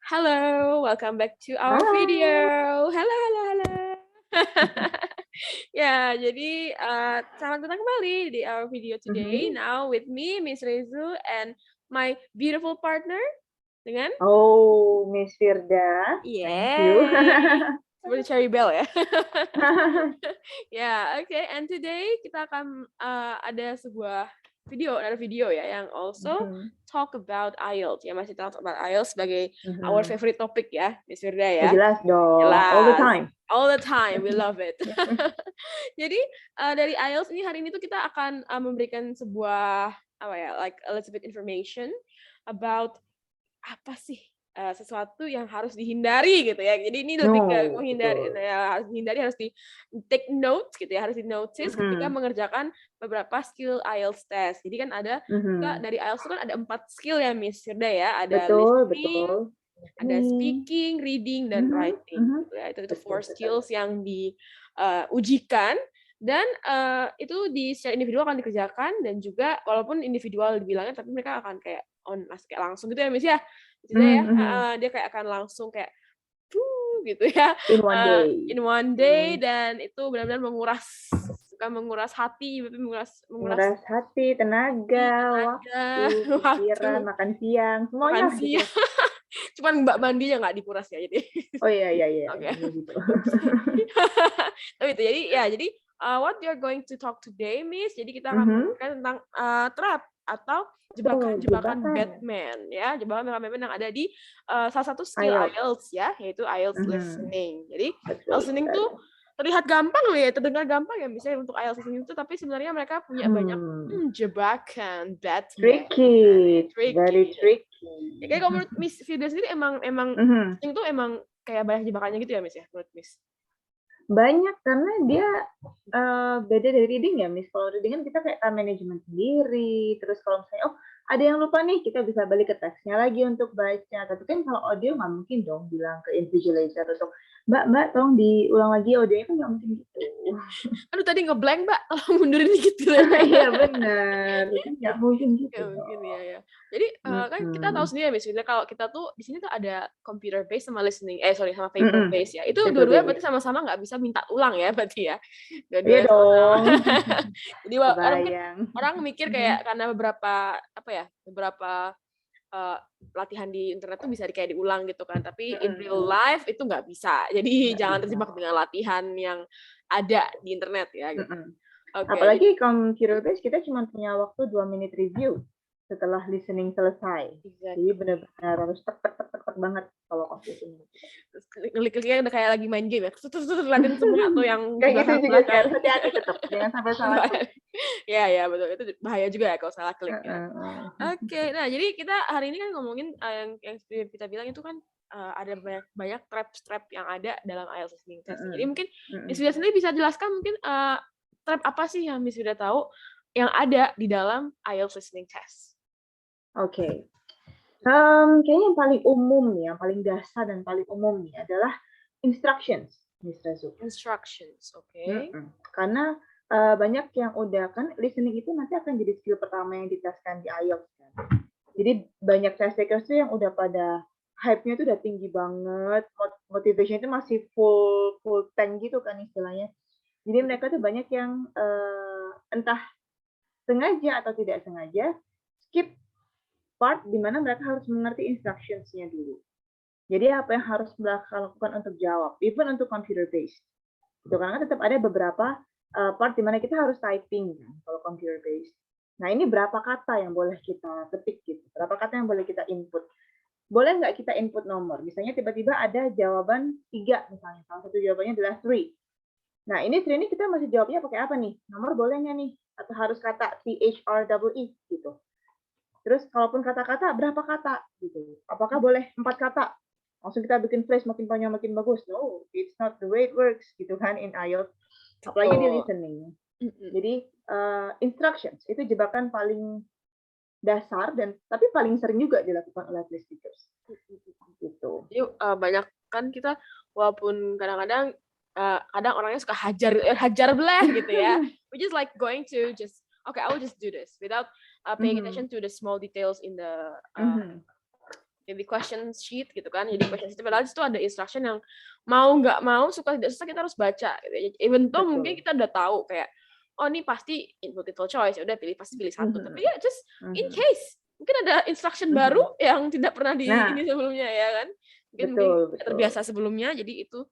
Hello, welcome back to our video. Hai. Halo, halo, halo. Ya, jadi selamat datang kembali di our video today. Mhm. Now with me, Miss Rezu, and my beautiful partner dengan Oh, Miss Firda, thank you. Yeay, seperti Cherry Bell ya. Ya, oke. And today kita akan ada sebuah ada video ya yang also Mhm, talk about IELTS ya, masih talk about IELTS sebagai our mhm. favorite topic ya, Miss Firda Oh, ya. jelas dong, all the Jelas, time. all the time, we love it. Jadi dari IELTS ini hari ini tuh kita akan memberikan sebuah apa ya, like a little bit information about apa sih sesuatu yang harus dihindari gitu ya. Jadi ini lebih ke No, menghindari, betul. ya harus dihindari, harus di take notes gitu ya, harus di notice ketika Mhm, mengerjakan beberapa skill IELTS test. Jadi kan ada kita mhm. dari IELTS itu kan ada 4 skill ya Miss Firda ya, ada Betul, listening, betul. ada Listening. speaking, reading, dan Mhm, writing mhm. gitu ya. Itu Betul, 4 betul. skills yang diujikan dan itu secara individual akan dikerjakan dan juga walaupun individual dibilangnya tapi mereka akan kayak kayak langsung gitu ya Miss ya. Maksudnya ya, Mhm, mhm. dia kayak akan langsung kayak gitu ya, In one day. in one day Mhm. dan itu benar-benar menguras hati, menguras Menguras hati, tenaga, tenaga, waktu, waktu, pikiran, makan siang, semuanya makan lah gitu siang. ya. Cuman mbak mandinya nggak dikuras ya jadi. Oh, iya, iya, iya, Oke. iya gitu. Oops. Tapi itu jadi what we are going to talk today, Miss. Jadi kita akan Mhm. membicarakan tentang trap atau Oh, jebakan-jebakan jebakan. Batman ya, jebakan Batman yang ada di salah satu skill IELTS. IELTS ya, yaitu IELTS Mhm. listening. Jadi Betul listening tuh sekali. terlihat gampang loh ya, terdengar gampang ya misalnya untuk IELTS listening itu, tapi sebenarnya mereka punya banyak Hmm, jebakan Batman. tricky, very Tricky. tricky. Ya, kayak kalau menurut Miss Firda sendiri emang emang Mhm. listening tuh emang kayak banyak jebakannya gitu ya, Miss, ya, menurut Miss? Banyak karena dia, beda dari reading ya, Miss. Kalau reading kan kita kayak time management sendiri, terus kalau misalnya, oh ada yang lupa nih, kita bisa balik ke teksnya lagi untuk baca. Tapi kan kalau audio nggak mungkin dong bilang ke invigilator untuk, "Mbak Mbak, tolong diulang lagi audionya," kan nggak mungkin gitu. Aduh tadi nge-blank, Mbak, tolong mundurin dikit gitu ya. Iya bener, kan nggak mungkin gitu Ya mungkin, dong. ya ya. Jadi, kan kita tahu Mhm, sendiri ya, Miss, sebenarnya kalau kita tuh di sini tuh ada computer based sama sama paper mhm, based ya. Itu paper dua-duanya berarti base. sama-sama nggak bisa minta ulang ya berarti ya? Iya Dua-duanya sama-sama. dong. Jadi orang mungkin Kebayang. orang mikir kayak Mhm, karena beberapa eee, latihan di internet tuh bisa kayak diulang gitu kan, tapi in mhm, real mhm. life itu nggak bisa. Jadi Nggak jangan bisa. terjebak dengan latihan yang ada di internet ya gitu. Mhm. Oke, Apalagi computer based kita cuma punya waktu 2 menit review setelah listening selesai. Jadi exactly. benar-benar harus tek tek tek tek tek banget kalau pas listening. Terus klik-kliknya udah kayak lagi main game ya, liatin semua tuh yang di Kayak gitu juga sih, belakang-belakang. harus hati-hati tetap, jangan sampai salah klik. Iya iya betul, itu bahaya juga ya kalau salah klik ya. Heeh, heeh. Oke, nah jadi kita hari ini kan ngomongin, yang seperti kita bilang itu kan, ada banyak banyak trap-trap yang ada dalam IELTS listening test. Jadi Mhm, mungkin Miss mhm. Wida sendiri bisa jelaskan mungkin, trap apa sih yang Miss Wida tahu yang ada di dalam IELTS listening test? Oke. Kayaknya yang paling umum nih, yang paling dasar dan paling umum nih adalah instructions, Miss Rezu. Instructions, oke. Mhm. Karena, banyak yang udah kan listening itu nanti akan jadi skill pertama yang diteskan di IELTS kan. Jadi banyak test takers tuh yang udah pada hype-nya tuh udah tinggi banget, motivation itu masih full full tank gitu kan istilahnya. Jadi mereka tuh banyak yang, entah sengaja atau tidak sengaja skip part di mana mereka harus mengerti instructions-nya dulu. Jadi apa yang harus mereka lakukan untuk jawab, even untuk computer based. Gitu, karena tetap ada beberapa, part di mana kita harus typing kan kalau computer based. Nah ini berapa kata yang boleh kita ketik gitu, berapa kata yang boleh kita input. Boleh nggak kita input nomor, misalnya tiba-tiba ada jawaban 3 misalnya, salah satu jawabannya adalah three. Nah ini three ini kita masih jawabnya pakai apa nih? Nomor boleh nggak nih? Atau harus kata THREE gitu. Terus kalaupun kata-kata, berapa kata gitu. Apakah boleh 4 kata? Langsung kita bikin phrase makin panjang makin bagus. No, it's not the way it works gitu kan in IELTS. Apalagi di Betul. listening. Mhm. Jadi instructions itu jebakan paling dasar dan tapi paling sering juga dilakukan oleh test takers gitu. Jadi, banyak kan kita walaupun kadang-kadang, kadang orangnya suka hajar belah gitu ya. We just like going to just, "Okay, I will just do this," without, paying Mhm, attention to the small details in the, mhm. jadi question sheet gitu kan. Jadi question sheet padahal itu ada instruction yang mau nggak mau, suka tidak suka kita harus baca gitu. Even though mungkin Betul. kita udah tahu kayak oh ini pasti multiple choice, ya udah pasti pilih satu. Tapi ya just in case mungkin ada instruction baru yang tidak pernah ini sebelumnya ya kan. Mungkin betul. terbiasa sebelumnya, jadi itu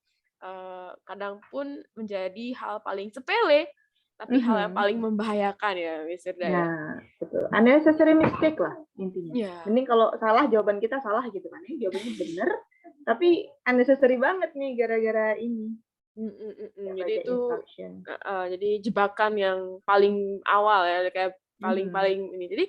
kadang pun menjadi hal paling sepele tapi hal yang paling membahayakan ya Miss Firda ya. Nah, betul. Unnecessary mistake lah intinya. Yeah. Mending kalau salah jawaban kita salah gitu kan. Ini jawabannya bener, tapi unnecessary banget nih gara-gara ini. Jadi itu jadi jebakan yang paling awal ya, kayak paling ini. Jadi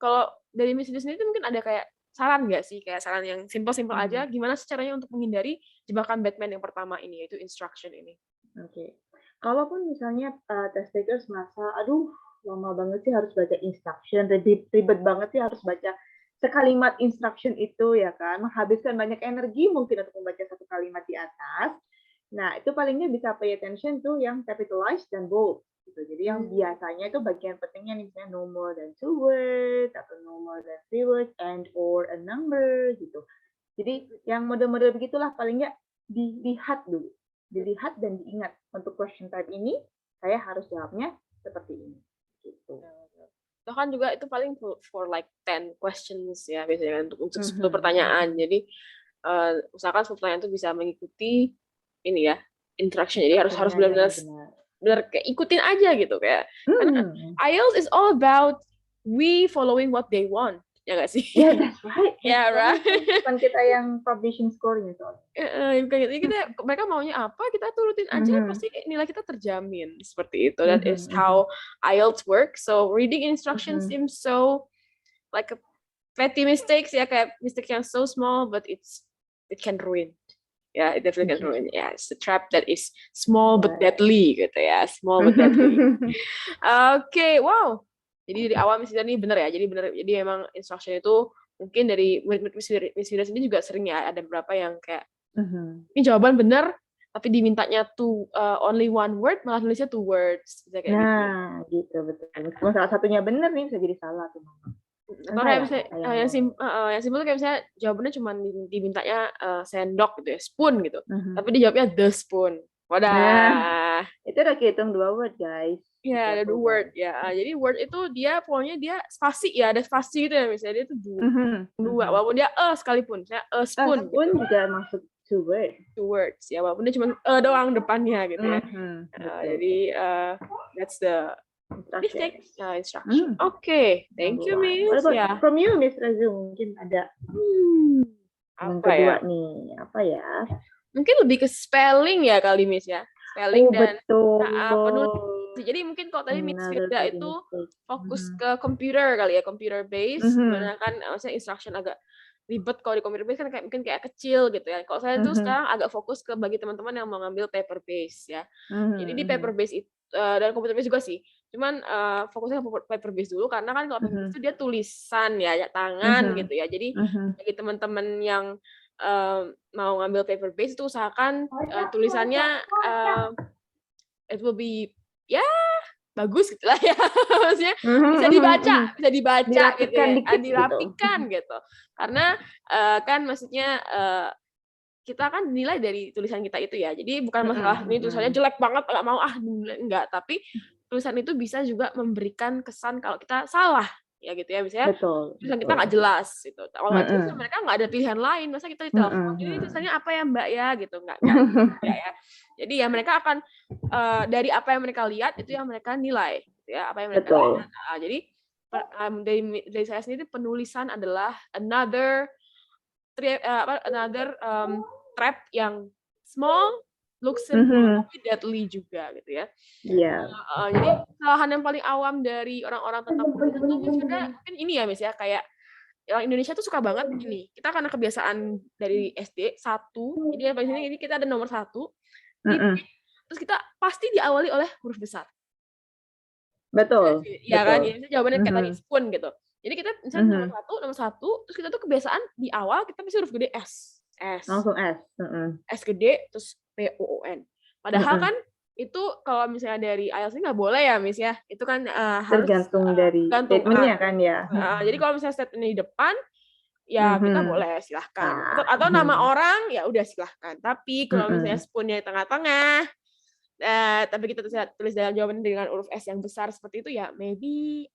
kalau dari Miss Firda sendiri itu mungkin ada kayak saran nggak sih, kayak saran yang simple aja, gimana sih caranya untuk menghindari jebakan Batman yang pertama ini, yaitu instruction ini? Oke. Kalaupun misalnya test takers merasa, aduh lama banget sih harus baca instruction, ribet banget sih harus baca sekalimat instruction itu ya kan, menghabiskan banyak energi mungkin untuk membaca satu kalimat di atas. Nah, itu palingnya bisa pay attention tuh yang capitalized dan bold. Gitu. Jadi yang biasanya itu bagian pentingnya misalnya no more than 2 words, atau no more than 3 words, and or a number gitu. Jadi yang model-model begitulah palingnya dilihat dulu. Dilihat dan diingat untuk question type ini saya harus jawabnya seperti ini gitu. Bahkan juga itu paling for like 10 questions ya biasanya untuk 10 pertanyaan. Jadi usahakan 10 pertanyaan itu bisa mengikuti ini ya instruction. Jadi harus benar kayak ikutin aja gitu kayak. Karena IELTS is all about we following what they want. Ya nggak sih? Yeah, that's right. Yeah, right. Bukan kita yang publishing score-nya soalnya. Mereka maunya apa, kita turutin aja, pasti nilai kita terjamin. Seperti itu. That is how IELTS works. So reading instructions seems so like a petty mistakes ya, kayak mistake yang so small, but it can ruin. Yeah, it definitely can ruin. Yeah, it's a trap that is small but deadly gitu ya, small but deadly. Okay, wow. Jadi dari awal Miss Firda ini benar ya. Jadi memang instruction itu mungkin dari Miss Firda sendiri juga sering ya ada beberapa yang kayak ini jawaban benar tapi dimintanya only one word malah tulisnya 2 words. Kayak gitu betul. Kalau salah satunya benar nih bisa jadi salah tuh. Atau kayak misalnya yang simpel kayak misalnya jawabannya cuma dimintanya sendok gitu ya, spoon gitu. Tapi dijawabnya the spoon. Wadah. Itu udah kehitung 2 word guys. Ya, ada 2 word ya. Jadi word itu dia pokoknya dia spasi ya, ada spasi gitu ya misalnya dia itu 2. Walaupun dia sekalipun, misalnya a spoon. Spoon gitu. Juga masuk 2 words ya, walaupun dia cuma doang depannya gitu ya. Jadi that's the mistake instruction. Okay, thank you Miss. Ya. From you Miss Razu mungkin ada yang kedua nih, apa ya? Mungkin lebih ke spelling ya kali Miss ya. Spelling dan penulis. Jadi mungkin kalau tadi Miss Firda itu fokus ke computer kali ya, computer based, dimana kan maksudnya instruction agak ribet kalau di computer based kan mungkin kayak kecil gitu ya. Kalau saya tuh sekarang agak fokus ke bagi teman-teman yang mau ngambil paper based ya. Jadi di paper based itu dan computer based juga sih. Cuman fokusnya ke paper based dulu karena kan kalau paper based itu dia tulisan ya tangan gitu ya. Jadi bagi teman-teman yang mau ngambil paper based itu usahakan tulisannya it will be ya bagus gitu lah ya, maksudnya bisa dibaca gitu ya, dirapikan gitu. Karena kan maksudnya kita kan dinilai dari tulisan kita itu ya, jadi bukan masalah ini tulisannya jelek banget nggak mau enggak, tapi tulisan itu bisa juga memberikan kesan kalau kita salah ya gitu ya, misalnya tulisan kita nggak jelas gitu. Kalau nggak jelas mereka nggak ada pilihan lain, masa kita ditelepon ini tulisannya apa ya Mbak ya gitu, nggak ya. Jadi ya mereka akan dari apa yang mereka lihat itu yang mereka nilai gitu ya, apa yang mereka lihat. Jadi dari saya sendiri penulisan adalah another trap yang small looks simple tapi deadly juga gitu ya. Jadi kesalahan yang paling awam dari orang-orang tentang penulisan itu mungkin ini ya Miss ya, kayak orang Indonesia tuh suka banget ini. Kita karena kebiasaan dari SD 1, jadi di sini kita ada nomor 1. Terus kita pasti diawali oleh huruf besar. Betul. Ya kan, ini jawabannya kayak tadi spoon gitu. Jadi kita misalnya nomor satu, terus kita tuh kebiasaan di awal kita mesti huruf gede S. Langsung S. S gede terus POON. Padahal kan itu kalau misalnya dari IELTS ini nggak boleh ya Miss ya. Itu kan harus tergantung dari statementnya kan ya. Jadi kalau misalnya statement di depan ya kita Mhm. boleh silahkan. Ah. Atau nama orang ya udah silahkan. Tapi kalau misalnya Mhm. spoonnya di tengah-tengah, tapi kita tulis dalam jawaban dengan huruf S yang besar seperti itu ya maybe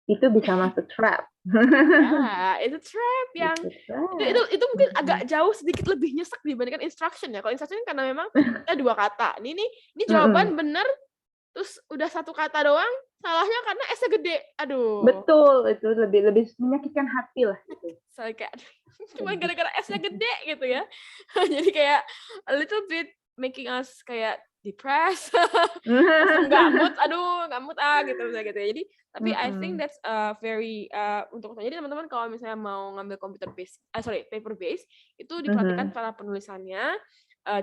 Itu bisa masuk trap. ya itu trap yang Itu itu mungkin agak Mhm. jauh sedikit lebih nyesek dibandingkan instruction ya. Kalau instruction karena memang kita 2 kata. Ini Mhm. jawaban bener terus udah 1 kata doang, salahnya karena S-nya gede. Aduh. Betul, itu lebih lebih menyakitkan hati lah gitu. Saya kayak cuma Sedih. gara-gara S-nya gede gitu ya. Jadi kayak a little bit making us kayak depressed. Langsung nggak mood, aduh nggak mood gitu misalnya gitu ya. Jadi tapi I think Mhm. that's very untuk jadi teman-teman kalau misalnya mau ngambil paper based itu diperhatikan Mhm. cara penulisannya,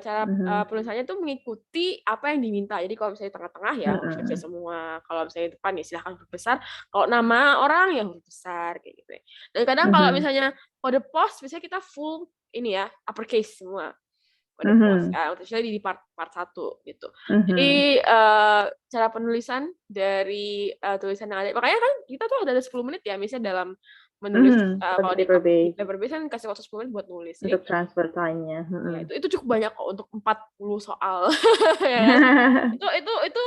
cara Mhm. penulisannya tuh mengikuti apa yang diminta. Jadi kalau misalnya tengah-tengah ya huruf kecil Mhm. semua, kalau misalnya depan ya silahkan huruf besar, kalau nama orang ya huruf besar kayak gitu ya. Dan kadang kalau Mhm. misalnya kode pos biasanya kita full ini ya uppercase semua. Kode pos, Mhm. especially di part 1 gitu. Mhm. Jadi, cara penulisan dari, tulisan yang ada makanya kan kita tuh ada 10 menit ya misalnya dalam menulis, Mhm. kalau Pakai di paper di base paper base kan kasih waktu 10 menit buat nulis. Jadi untuk transfer time-nya. ya Mhm. itu cukup banyak kok untuk 40 soal ya kan. Itu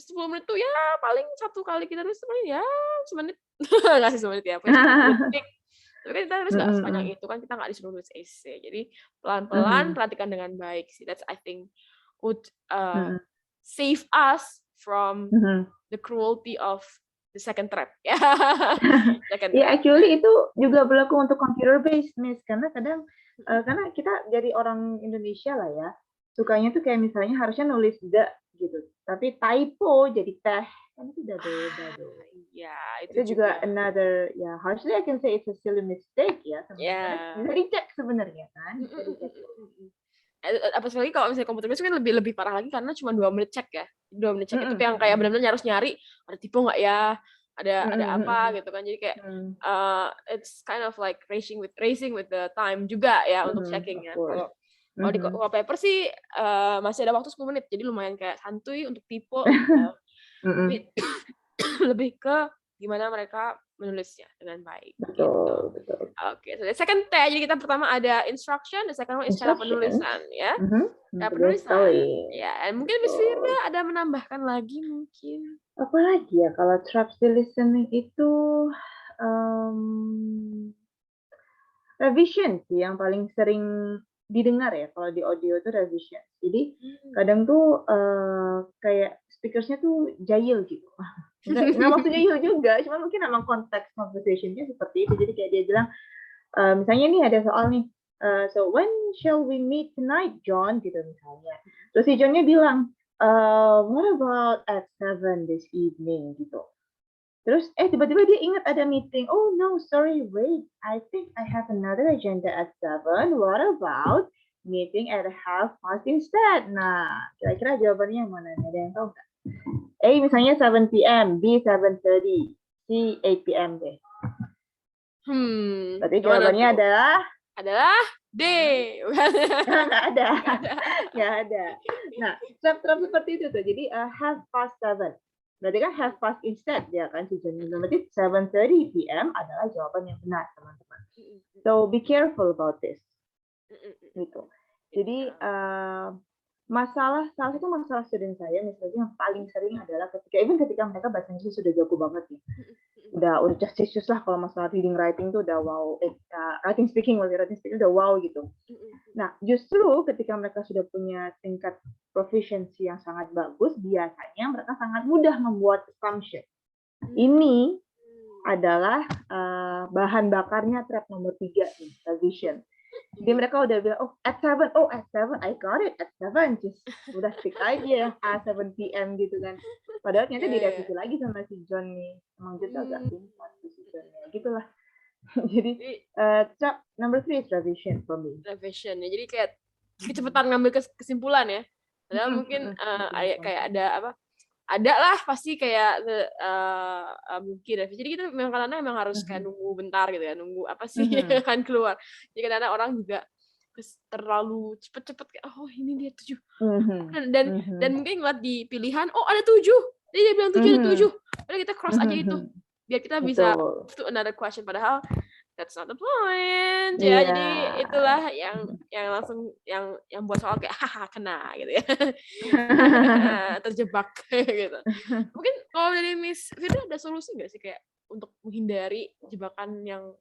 10 menit tuh ya paling 1 kali kita nulis paling ya semenit, nggak sih semenit ya, paling 30 detik. Tapi kan kita nulis nggak sepanjang Mhm. itu kan kita nggak disuruh nulis esai. Jadi pelan-pelan Mhm. perhatikan dengan baik sih. That's I think would, Mhm. save us from Mhm. the cruelty of the second trap. Ya, second Ya, trap. actually itu juga berlaku untuk computer based, Miss, karena kadang, karena kita jadi orang Indonesia lah ya, sukanya tuh kayak misalnya harusnya nulis "the" gitu, tapi typo jadi "teh", kan itu udah beda Ah, dong. iya itu Itu juga juga. another ya harusnya I can say it's a silly mistake ya sebenarnya, karena Ya. bisa dicek sebenarnya kan, Mhm bisa mhm dicek. mhm mhm. Apalagi kalau misalnya komputer based kan lebih lebih parah lagi karena cuma 2 menit cek ya. 2 menit cek itu Mhm. yang kayak Mhm. benar-benar harus nyari, ada typo nggak ya, ada Mhm. apa Mhm. gitu kan. Jadi kayak, Mhm. it's kind of like racing with the time juga ya untuk Mhm. checking Of ya. course. Kalau kalau di Mhm. paper sih, masih ada waktu 10 menit, jadi lumayan kayak santuy untuk typo ya. Tapi Mhm. lebih ke gimana mereka menulisnya dengan baik gitu. Betul, betul. Oke, so the second T, jadi kita pertama ada instruction, the second one is cara Instructions. penulisan ya. Mhm. Cara Betul penulisan, sekali. ya mungkin Miss Betul. Firda ada menambahkan lagi mungkin? Apalagi ya kalau traps di listening itu, mmm, revision sih yang paling sering didengar ya kalau di audio itu revision. Jadi Mmm. kadang tuh, kayak speakers-nya tuh jahil gitu. Nggak maksud jahil juga, cuma mungkin emang konteks conversation-nya seperti itu. Jadi kayak dia bilang, misalnya nih ada soal nih, "So when shall we meet tonight, John?" Gitu misalnya. Terus si John-nya bilang, "What about at 7 this evening?" Gitu. Terus, tiba-tiba dia ingat ada meeting, "Oh no, sorry, wait, I think I have another agenda at 7. What about meeting at 7:30 instead?" Nah, kira-kira jawabannya yang mana nih? Ada yang tahu nggak? A misalnya 7 PM, B 7:30, C 8 PM deh. Berarti Gimana jawabannya tuh? adalah Adalah D. nggak ada, Nggak ada. nggak ada. Nah, trap-trap seperti itu tuh. Jadi, 7:30. Berarti kan 7:30 instead ya kan tujuannya. Berarti 7:30 PM adalah jawaban yang benar, teman-teman. Mhm mhm. So, be careful about this, Mhm mhm. gitu. Jadi, Iya. salah satu masalah student saya misalnya yang paling sering adalah ketika mereka bahasa Inggris sudah jago banget ya. Mhm mhm. Udah justisius lah kalau masalah reading writing tuh udah wow, writing speaking udah wow gitu. Mhm mhm. Nah, justru ketika mereka sudah punya tingkat proficiency yang sangat bagus, biasanya mereka sangat mudah membuat assumption. Ini adalah, bahan bakarnya trap nomor 3 nih, revision. Jadi mereka udah bilang, "Oh, at 7, I got it, at 7, just udah stick aja 7 PM," gitu kan. Padahal ternyata Iya iya. direvisi lagi sama si John nih. Emang dia tuh agak Mmm. pintar sih si John-nya, gitulah. Jadi, Jadi trap number 3 is revision for me. revision ya, jadi kayak Mhm. kecepatan ngambil kesimpulan ya. Padahal Mhm. mungkin, Mhm. Betul kayak sekali. ada apa, ada lah pasti kayak mungkin revisi. Jadi kita memang kadang-kadang memang harus kayak Mhm. nunggu bentar gitu ya, nunggu apa sih Mhm. kan keluar. Jadi kadang-kadang orang juga terlalu cepet-cepet kayak, "Oh ini dia 7." Mhm. Dan Mhm. mungkin ngeliat di pilihan, "Oh ada 7." Jadi dia bilang 7 ada Mhm. 7. Udah kita cross aja itu. Mhm. Biar kita bisa Betul. move to another question. Padahal That's not the point. Ya, Iya. jadi itulah yang langsung yang buat soal kayak haha kena gitu ya. Terjebak gitu. Mungkin kalau dari Miss Firda ada solusi nggak sih kayak untuk menghindari jebakan yang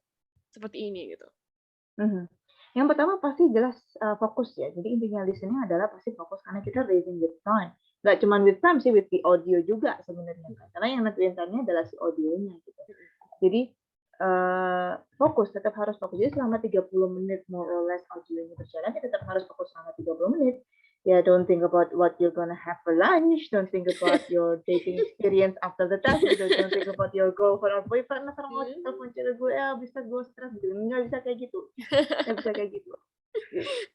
seperti ini gitu? Yang pertama pasti jelas fokus ya. Jadi intinya listening adalah pasti fokus karena kita reading with time. Nggak cuma with time sih, with the audio juga sebenarnya kan. Karena yang nentuin time-nya adalah si audionya gitu. Jadi fokus, tetap harus fokus. Jadi selama 30 menit more or less audionya berjalan, kita tetap harus fokus selama 30 menit. Ya, don't think about what you're gonna have for lunch, don't think about your dating experience after the test, gitu. Don't think about your girlfriend or boyfriend, masa mau telepon cewek gue, bisa gue stres gitu. Nggak bisa kayak gitu. Nggak bisa kayak gitu.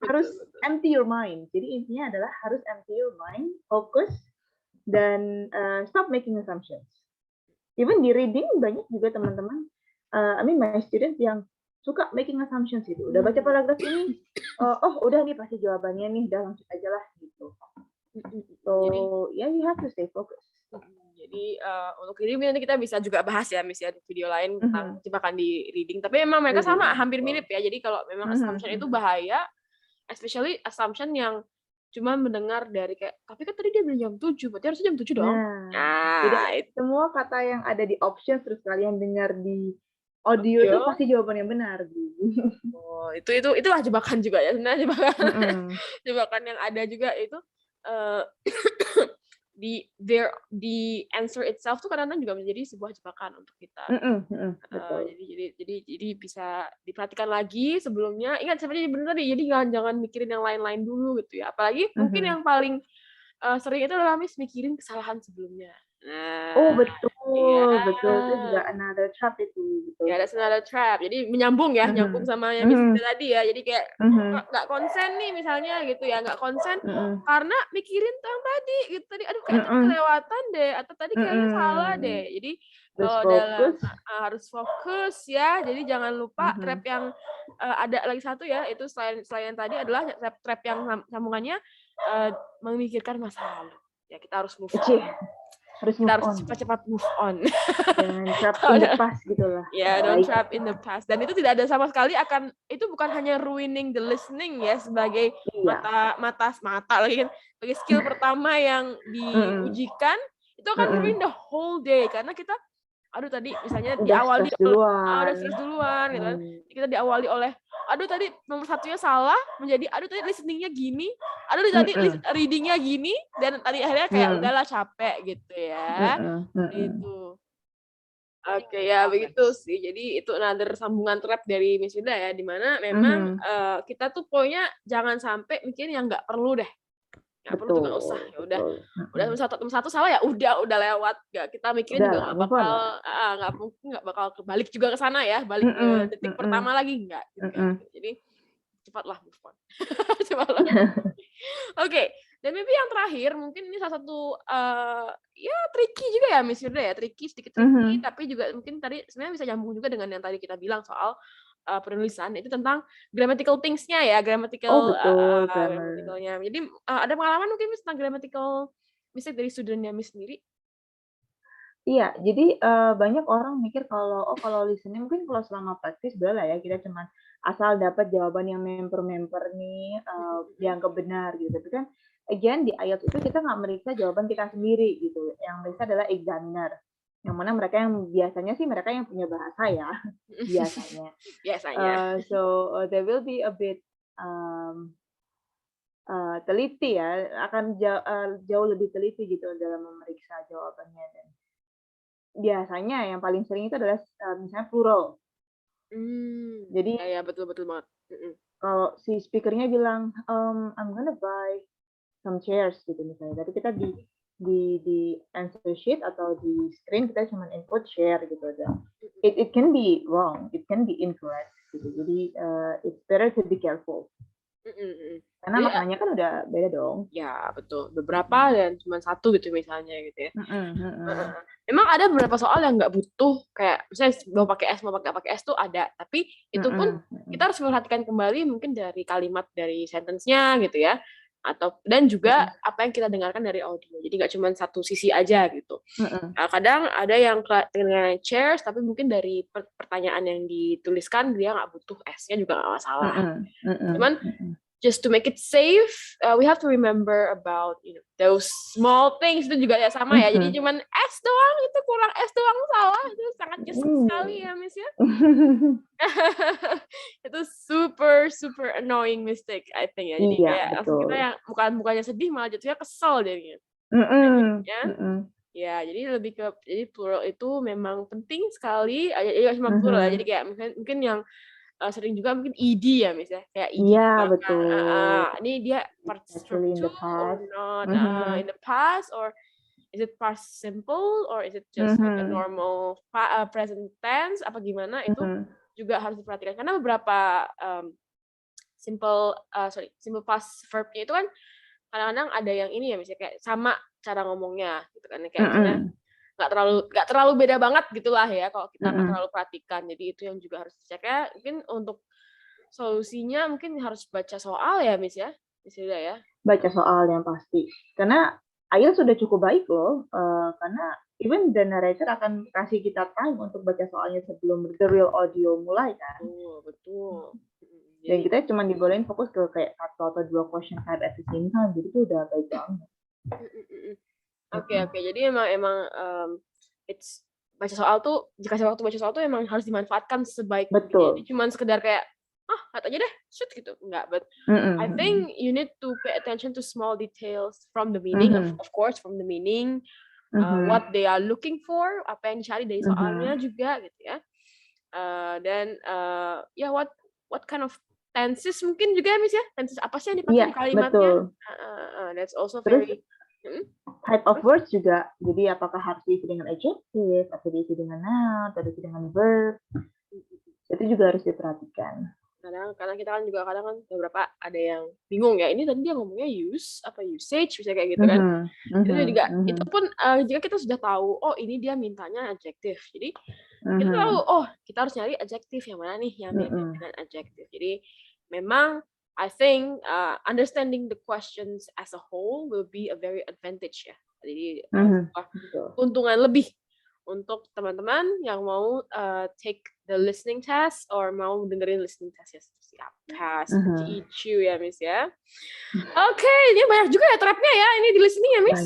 Harus empty your mind. Jadi intinya adalah harus empty your mind, fokus, dan stop making assumptions. Even di reading banyak juga teman-teman, my students yang suka making assumptions gitu. Udah baca paragraf ini, udah nih pasti jawabannya nih, udah langsung aja lah gitu. So, you have to stay focused. Jadi untuk reading nanti kita bisa juga bahas ya, Miss ya, di video lain tentang jebakan di reading. Tapi memang mereka sama, hampir mirip ya. Jadi kalau memang assumption itu bahaya, especially assumption yang cuma mendengar dari kayak, tapi kan tadi dia bilang jam 7, berarti harusnya jam 7 dong. Jadi semua kata yang ada di options terus kalian dengar di audio itu pasti jawaban yang benar. Oh, itulah jebakan juga ya. Sebenarnya jebakan yang ada juga itu the answer itself tuh kadang-kadang juga menjadi sebuah jebakan untuk kita. Betul. Jadi bisa diperhatikan lagi sebelumnya. Ingat seperti benar tadi. Jadi jangan mikirin yang lain-lain dulu gitu ya. Apalagi mungkin yang paling sering itu adalah mikirin kesalahan sebelumnya. Betul. Itu juga another trap itu. Gitu. Ya, that's another trap. Jadi menyambung ya, nyambung sama yang Miss tadi ya. Jadi kayak nggak konsen nih misalnya gitu ya, nggak konsen karena mikirin yang tadi gitu. Tadi aduh kayak kelewatan deh, atau tadi kayaknya salah deh. Jadi kalau dalam harus fokus ya. Jadi jangan lupa trap yang ada lagi satu ya, itu selain tadi adalah trap yang sambungannya memikirkan masa lalu. Ya kita harus move on. Kita harus cepat-cepat move on. Jangan trap in the past gitu lah. Ya, don't trap in the past. Dan itu tidak ada sama sekali itu bukan hanya ruining the listening ya sebagai mata lagi kan, sebagai skill pertama yang diujikan, itu akan ruin the whole day karena kita tadi misalnya diawali udah stres duluan gitu kan. Kita diawali oleh tadi nomor satunya salah menjadi tadi listeningnya gini, tadi readingnya gini, dan tadi akhirnya kayak udahlah capek gitu ya. Gitu. Oke ya begitu sih. Jadi itu another sambungan trap dari Miss Firda ya, di mana memang kita tuh pokoknya jangan sampai mikirin yang nggak perlu deh. Nggak perlu tuh nggak usah, ya udah nomor satu salah ya udah lewat, nggak kita mikirin juga nggak bakal kebalik juga ke sana ya, balik ke detik pertama lagi nggak gitu. Jadi cepatlah move on. Oke, dan maybe yang terakhir mungkin ini salah satu ya tricky juga ya Miss Firda ya, sedikit tricky, tapi juga mungkin tadi sebenarnya bisa nyambung juga dengan yang tadi kita bilang soal penulisan, itu tentang grammatical things-nya ya, grammaticalnya. Jadi ada pengalaman mungkin Miss tentang grammatical mistake dari student-nya Miss sendiri? Iya, jadi banyak orang mikir kalau listening mungkin kalau selama praktis boleh lah ya, kita cuman asal dapat jawaban yang member nih dianggap benar gitu. Tapi kan again di IELTS itu kita nggak meriksa jawaban kita sendiri gitu. Yang meriksa adalah examiner. Yang mana mereka yang biasanya sih mereka yang punya bahasa ya, biasanya. So there will be a bit teliti ya, akan jauh lebih teliti gitu dalam memeriksa jawabannya, dan biasanya yang paling sering itu adalah misalnya plural. Jadi ya betul banget. Kalau si speakernya bilang I'm gonna buy some chairs gitu misalnya, tapi kita di answer sheet atau di screen kita cuma input share gitu aja. It can be wrong, it can be incorrect gitu. Jadi it's better to be careful. Karena maknanya kan udah beda dong. Ya betul, beberapa dan cuma satu gitu misalnya gitu ya. Memang ada beberapa soal yang nggak butuh kayak misalnya mau pakai S tuh ada, tapi itu pun kita harus memperhatikan kembali mungkin dari kalimat dari sentence-nya gitu ya, dan juga apa yang kita dengarkan dari audio. Jadi nggak cuma satu sisi aja gitu. Kadang ada yang kedengaran chairs, tapi mungkin dari pertanyaan yang dituliskan dia nggak butuh S-nya juga nggak masalah. Cuman just to make it safe, we have to remember about those small things itu juga ya sama ya. Jadi cuman S doang itu kurang S doang salah itu sangat nyesek sekali ya Miss ya. Itu super annoying mistake I think ya. Jadi kayak langsung kita yang bukannya sedih malah jatuhnya kesel jadinya. Ya, jadi lebih ke plural itu memang penting sekali. Ya cuma plural ya. Jadi kayak mungkin yang sering juga mungkin ed ya misalnya kayak ed betul. Ini dia participle to or not in the past, or is it past simple, or is it just like a normal present tense apa gimana, itu juga harus diperhatikan karena beberapa simple past verbnya itu kan kadang-kadang ada yang ini ya misalnya kayak sama cara ngomongnya gitu kan, kayak misalnya nggak terlalu beda banget gitulah ya kalau kita nggak terlalu perhatikan. Jadi itu yang juga harus dicek ya. Mungkin untuk solusinya mungkin harus baca soal ya Miss ya, ya. Baca soal yang pasti. Karena IELTS sudah cukup baik loh. Karena even the narrator akan kasih kita time untuk baca soalnya sebelum the real audio mulai kan. Betul. Dan kita cuma dibolehin fokus ke kayak 1 atau 2 question type at the same time. Jadi itu udah baik banget. Oke. Jadi emang it's baca soal tuh, dikasih waktu baca soal tuh emang harus dimanfaatkan sebaik mungkin. Jadi cuma sekedar kayak lihat aja deh, shoot gitu. Enggak, but I think you need to pay attention to small details from the meaning, of course from the meaning, what they are looking for, apa yang dicari dari soalnya juga gitu ya. Dan what kind of tenses mungkin juga ya Miss ya, tenses apa sih yang dipakai di kalimatnya. That's also very type of words juga. Jadi apakah harus diisi dengan adjective, atau diisi dengan noun, atau diisi dengan verb. Itu juga harus diperhatikan. Karena kita kan juga kadang kan beberapa ada yang bingung ya, ini tadi dia ngomongnya use apa usage bisa kayak gitu kan. Itu juga itu pun jika kita sudah tahu ini dia mintanya adjective. Jadi kita tahu kita harus nyari adjective yang mana nih yang mirip dengan adjective. Jadi memang I think understanding the questions as a whole will be a very advantage ya. Jadi keuntungan lebih untuk teman-teman yang mau take the listening test or mau dengerin listening test ya seperti apa, seperti itu ya Miss ya. Oke, ini banyak juga ya trapnya ya ini di listening ya Miss.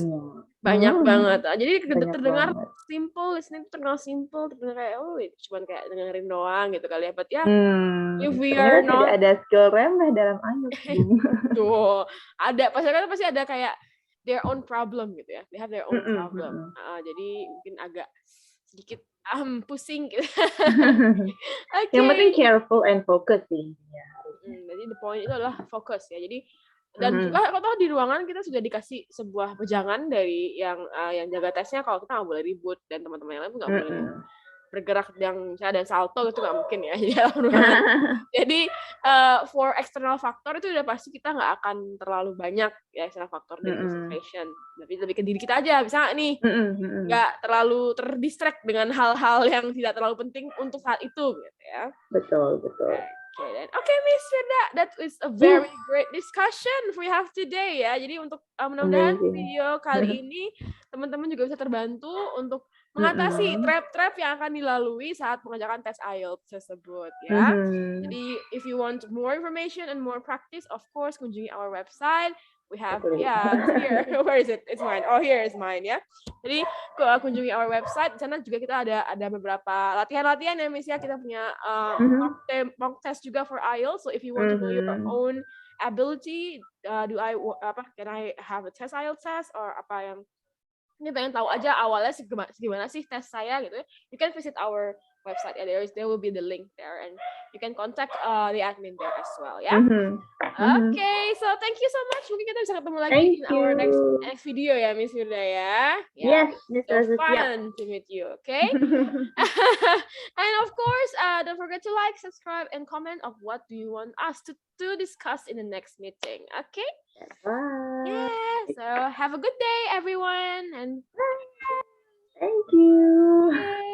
Banyak banget. Jadi terdengar simple, listening terdengar simple, terdengar kayak cuman kayak dengerin doang gitu kali ya. But ya, if we are not ada skill remeh dalam IELTS. Tuh, ada pasti ada kayak their own problem gitu ya. They have their own problem. Jadi mungkin agak sedikit pusing gitu. Yang penting careful and focus sih intinya. Jadi the point itu adalah fokus ya. Jadi dan juga kalau di ruangan kita sudah dikasih sebuah wejangan dari yang jaga tesnya kalau kita nggak boleh ribut dan teman-teman yang lain nggak boleh bergerak yang misalnya ada salto itu nggak mungkin ya di dalam ruangan. Jadi for external factor itu udah pasti kita nggak akan terlalu banyak ya external factor dari concentration. Tapi lebih ke diri kita aja, bisa nggak nih nggak terlalu terdistract dengan hal-hal yang tidak terlalu penting untuk saat itu gitu ya. Betul. Okay, Miss Firda, that is a very great discussion we have today ya. Jadi untuk mudah-mudahan video kali ini teman-teman juga bisa terbantu untuk mengatasi trap-trap yang akan dilalui saat mengerjakan tes IELTS tersebut ya. Jadi if you want more information and more practice, of course kunjungi our website. We have here. Where is it? It's mine. Oh, here is mine ya. Jadi kunjungi our website. Di sana juga kita ada beberapa latihan-latihan ya Miss ya. Kita punya mock test juga for IELTS. So if you want to know your own ability, can I have a test IELTS test or apa yang ini pengen tahu aja awalnya gimana sih tes saya gitu ya. You can visit our website. There will be the link there and you can contact the admin there as well ya. Okay, so thank you so much. Mungkin kita bisa ketemu lagi in our next video ya Miss Firda ya. Yes, so fun to meet you. Okay. And of course, don't forget to like, subscribe, and comment of what do you want us to discuss in the next meeting. Okay. Bye. Yeah. So have a good day, everyone, and thank you. Yay.